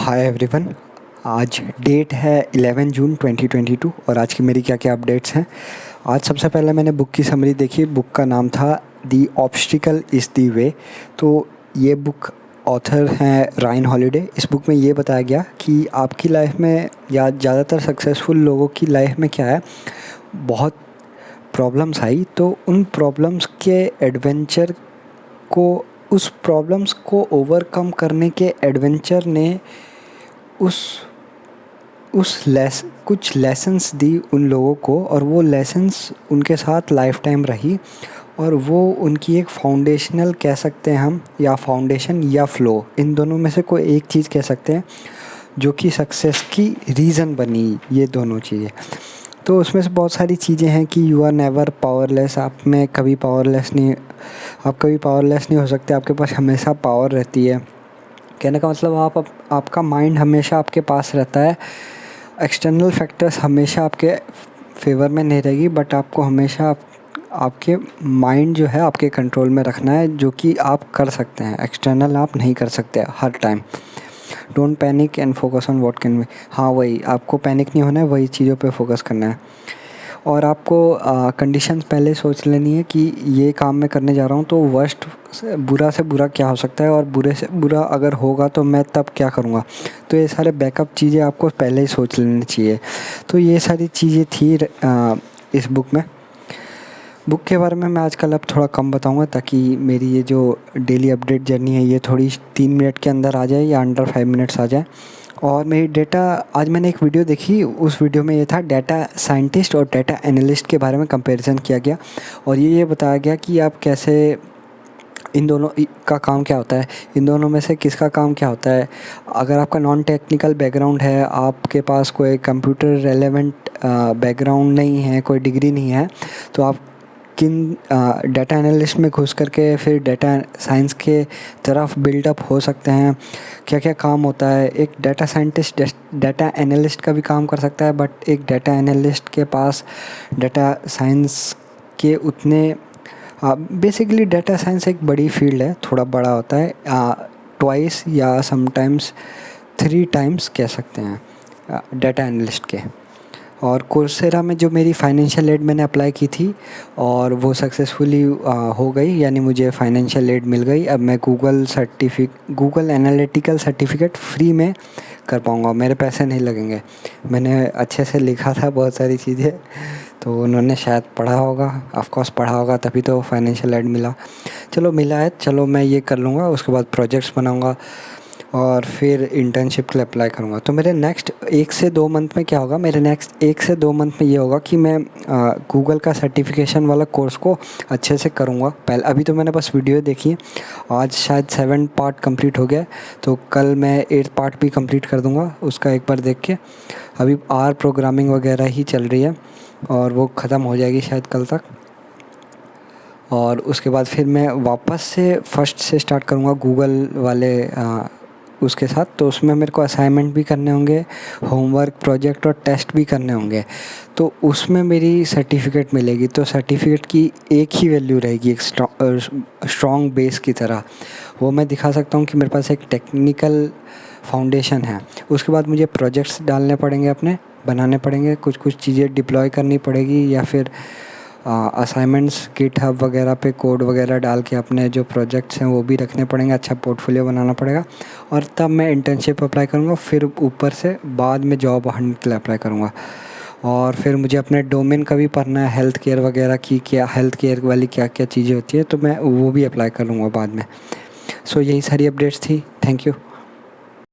Hi everyone. आज date है 11 जून 2022 और आज की मेरी क्या क्या अपडेट्स हैं। आज सबसे पहले मैंने बुक की समरी देखी। बुक का नाम था दी ऑब्स्टिकल इज़ दी वे। तो ये बुक ऑथर हैं रायन हॉलिडे। इस बुक में ये बताया गया कि आपकी लाइफ में या ज़्यादातर सक्सेसफुल लोगों की लाइफ में क्या है, बहुत प्रॉब्लम्स आई तो उन प्रॉब्लम्स के एडवेंचर को उस प्रॉब्लम्स को ओवरकम करने के एडवेंचर ने उस कुछ लेसन्स दी उन लोगों को, और वो लेसन्स उनके साथ लाइफ टाइम रही। और वो उनकी एक फाउंडेशनल कह सकते हैं हम, या फाउंडेशन या फ्लो, इन दोनों में से कोई एक चीज़ कह सकते हैं जो कि सक्सेस की रीज़न बनी। ये दोनों चीज़ें, तो उसमें से बहुत सारी चीज़ें हैं कि यू आर नेवर पावरलेस। आप कभी पावरलेस नहीं हो सकते। आपके पास हमेशा पावर रहती है। कहने का मतलब आपका माइंड हमेशा आपके पास रहता है। एक्सटर्नल फैक्टर्स हमेशा आपके फेवर में नहीं रहेगी, बट आपको हमेशा आपके माइंड जो है आपके कंट्रोल में रखना है, जो कि आप कर सकते हैं। एक्सटर्नल आप नहीं कर सकते हर time. Don't panic and focus on what can be. हाँ, वही आपको पैनिक नहीं होना है, वही चीज़ों पे फोकस करना है। और आपको कंडीशंस पहले सोच लेनी है कि ये काम मैं करने जा रहा हूँ तो वर्स्ट से बुरा क्या हो सकता है, और बुरे से बुरा अगर होगा तो मैं तब क्या करूँगा। तो ये सारे बैकअप चीज़ें आपको पहले ही सोच लेनी चाहिए। तो ये सारी चीज़ें थी इस बुक में। बुक के बारे में मैं आजकल अब थोड़ा कम बताऊंगा, ताकि मेरी ये जो डेली अपडेट जर्नी है ये थोड़ी 3 मिनट के अंदर आ जाए या अंडर 5 मिनट्स आ जाए। और मेरी डेटा, आज मैंने एक वीडियो देखी, उस वीडियो में ये था डेटा साइंटिस्ट और डेटा एनालिस्ट के बारे में कंपैरिजन किया गया। और ये बताया गया कि आप कैसे, इन दोनों का काम क्या होता है, इन दोनों में से किसका काम क्या होता है। अगर आपका नॉन टेक्निकल बैकग्राउंड है, आपके पास कोई कंप्यूटर रेलेवेंट बैकग्राउंड नहीं है, कोई डिग्री नहीं है, तो आप किन डेटा एनालिस्ट में घुस करके फिर डेटा साइंस के तरफ बिल्डअप हो सकते हैं। क्या क्या काम होता है। एक डेटा साइंटिस्ट डेटा एनालिस्ट का भी काम कर सकता है, बट एक डेटा एनालिस्ट के पास डेटा साइंस के उतने बेसिकली डेटा साइंस एक बड़ी फील्ड है, थोड़ा बड़ा होता है। ट्वाइस या समटाइम्स 3 टाइम्स कह सकते हैं डेटा एनालिस्ट के। और कोर्सेरा में जो मेरी फाइनेंशियल एड मैंने अप्लाई की थी और वो सक्सेसफुली हो गई, यानी मुझे फाइनेंशियल एड मिल गई। अब मैं गूगल एनालिटिकल सर्टिफिकेट फ्री में कर पाऊँगा, मेरे पैसे नहीं लगेंगे। मैंने अच्छे से लिखा था बहुत सारी चीज़ें, तो उन्होंने शायद पढ़ा होगा, ऑफ कोर्स पढ़ा होगा, तभी तो फाइनेंशियल एड मिला। चलो मिला है, चलो मैं ये कर लूँगा। उसके बाद प्रोजेक्ट्स बनाऊँगा और फिर इंटर्नशिप के लिए अप्लाई करूँगा। तो मेरे नेक्स्ट 1 से 2 मंथ में क्या होगा, मेरे नेक्स्ट 1 से 2 मंथ में ये होगा कि मैं गूगल का सर्टिफिकेशन वाला कोर्स को अच्छे से करूँगा। पहले अभी तो मैंने बस वीडियो देखी है। आज शायद 7 पार्ट कंप्लीट हो गया, तो कल मैं 8 पार्ट भी कंप्लीट कर दूँगा उसका एक बार देख के। अभी आर प्रोग्रामिंग वगैरह ही चल रही है और वो ख़त्म हो जाएगी शायद कल तक। और उसके बाद फिर मैं वापस से फर्स्ट से स्टार्ट करूँगा गूगल वाले उसके साथ। तो उसमें मेरे को असाइनमेंट भी करने होंगे, होमवर्क, प्रोजेक्ट और टेस्ट भी करने होंगे। तो उसमें मेरी सर्टिफिकेट मिलेगी। तो सर्टिफिकेट की एक ही वैल्यू रहेगी, एक स्ट्रॉन्ग बेस की तरह। वो मैं दिखा सकता हूँ कि मेरे पास एक टेक्निकल फाउंडेशन है। उसके बाद मुझे प्रोजेक्ट्स डालने पड़ेंगे, अपने बनाने पड़ेंगे, कुछ चीज़ें डिप्लॉय करनी पड़ेगी, या फिर असाइनमेंट्स गिटहब वगैरह पे कोड वगैरह डाल के अपने जो प्रोजेक्ट्स हैं वो भी रखने पड़ेंगे। अच्छा पोर्टफोलियो बनाना पड़ेगा, और तब मैं इंटर्नशिप अप्लाई करूँगा। फिर ऊपर से बाद में जॉब हंट के लिए अप्लाई करूँगा। और फिर मुझे अपने डोमेन का भी पढ़ना है, हेल्थ केयर वगैरह की, क्या हेल्थ केयर वाली क्या क्या चीज़ें होती है, तो मैं वो भी अप्लाई कर लूँगा बाद में। सो यही सारी अपडेट्स थी। Thank you.